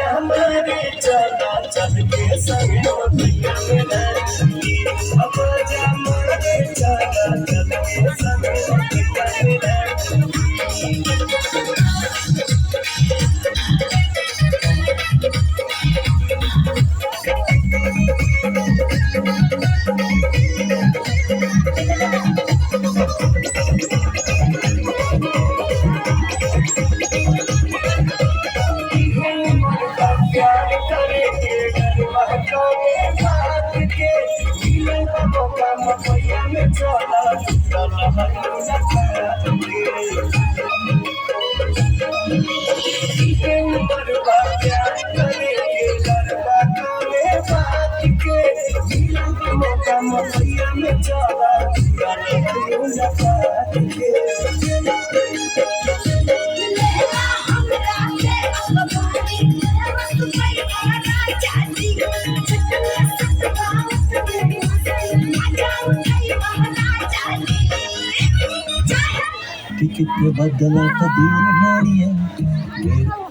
हमारे चला चल के संगो भैया मेरा आवाजा हमारे चला चल के संगो भैया मेरा प्यार करेंगे बात के मौका मपैया में चला प्यार करेंगे बात के मौका मपैया में चला टिकट बदला कदीम हानिया